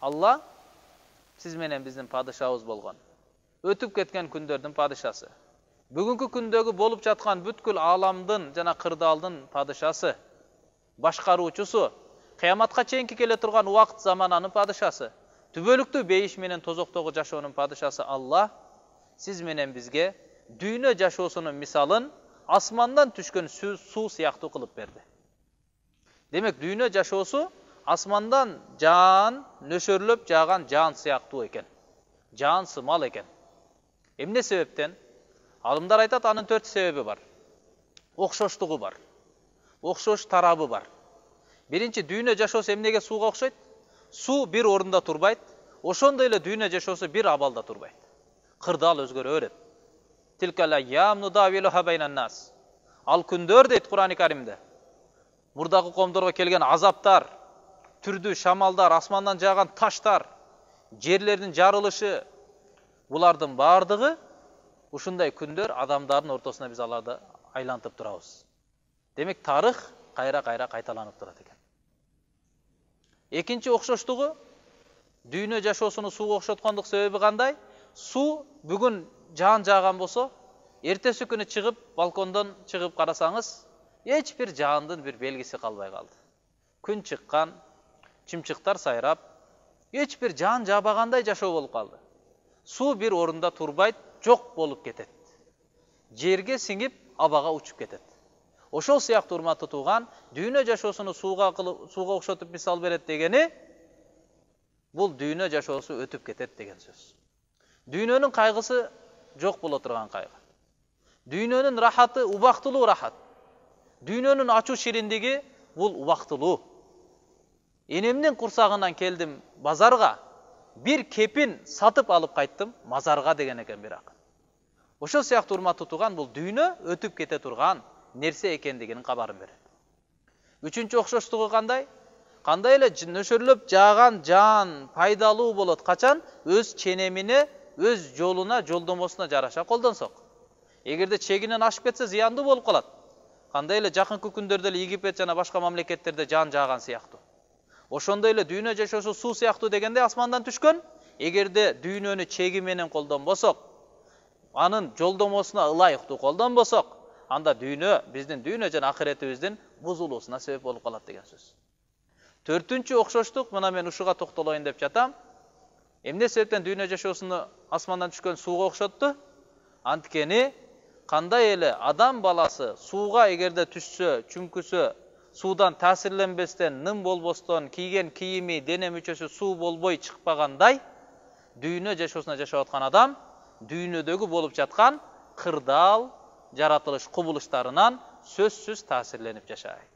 Allah siz menen bizdin padişahыбыз болгон. Өтүп кеткен күндөрдүн падышасы. Бүгүнкү күндөгү болуп жаткан бүткүл аламдын жана кырдаалдын падышасы, башкаруучусу, кыяматка чейинки келе турган убакыт замананын падышасы, түбөлүктүү бейиш менен тозоктогу жашоонун падышасы Алла сиз менен бизге дүйнө жашоосунун мисалын асмандан түшкөн суу сыяктуу кылып берди. Демек дүйнө жашоосу асмандан жаан нөшөрлөп жааган жаан сыяктуу экен. Жаан сымал экен. Эмне себептен? Алымдар айтат, анын 4 себеби бар. Окшоштугу бар. Окшош тарабы бар. Биринчи, дүйнө жашоосу эмнеге сууга окшойт? Суу бир орунда турбайт, ошондой эле дүйнө жашоосу бир абалда турбайт. Кырдаал өзгөрө берет. Тилкал айям нудавилуха байнан нас. Ал күндөр дейт Кур'ан-ы Каримде. Мурдагы коомдорго келген азаптар, түрдүү шамалдар, асмандан жааган таштар, жерлердин жарылышы, булардын бардыгы ушундай күндөр адамдардын ортосуна биз аларды айлантып турабыз. Демек тарых кайра-кайра кайталанып турат экен. Экинчи окшоштугу, дүйнө жашоосуну сууга окшоткондук себеби кандай? Суу бүгүн жаан жааган болсо, эртеси күнү чыгып, балкондон чыгып карасаңыз, эч бир жаандын бир белгиси калбай калды. Күн чыккан, чымчыктар сайрап, эч бир жаан жаабагандай жашоо болуп калды. Суу бир орунда турбайт, жок болуп кетет. Жерге сиңип, абага учуп кетет. Ошол сыяктуу урматтуу тууган, дүйнө жашоосуну сууга окшотуп мисал берет дегени, бул дүйнө жашоосу өтүп кетет деген сөз. Дүйнөнүн кайгысы жок боло турган кайгы. Дүйнөнүн рахаты убактылуу рахат. Дүйнөнүн ачуу шириндиги бул убактылуу. Энемдин курсагынан келдим базарга, бир кепин сатып алып кайттым мазарга деген экен бир акын. Ошол сыяктуу урматтуу тууган, бул дүйнө өтүп кете турган нерсе экендигинин кабарын берет. Үчүнчү окшоштугу кандай? Кандай эле нөшөрлөп жааган жаан пайдалуу болот качан өз ченемине, өз жолуна, жолдомосуна жараша колдонсок. Эгерде чегинен ашып кетсе зыяндуу болуп калат. Кандай эле жакынкы күндөрдө эле Египет жана башка мамлекеттерде жаан жааган сыяктуу. Ошондой эле дүйнө жашоосу суу сыяктуу дегенде асмандан түшкөн. Эгерде дүйнөнү чеги менен колдонбосок, анын жолдомосуна ылайыктуу колдонбосок, анда дүйнө, биздин дүйнө жана акыретибиздин бузулуусуна себеп болуп калат деген сөз. Төртүнчү окшоштук, мына мен ушуга токтолоюн деп жатам. Эмне себептен дүйнө жашоосуну асмандан түшкөн сууга окшотту? Анткени кандай эле адам баласы сууга эгерде түшсө, чүңкүсө, суудан таасирленбестен, ным болбостон, кийген кийими, дене мүчөсү суу болбой чыкпагандай, дүйнө жашоосуна жашап аткан адам дүйнөдөгү болуп жаткан кырдаал, жаратылыш кубулуштарынан сөзсүз таасирленип жашайт.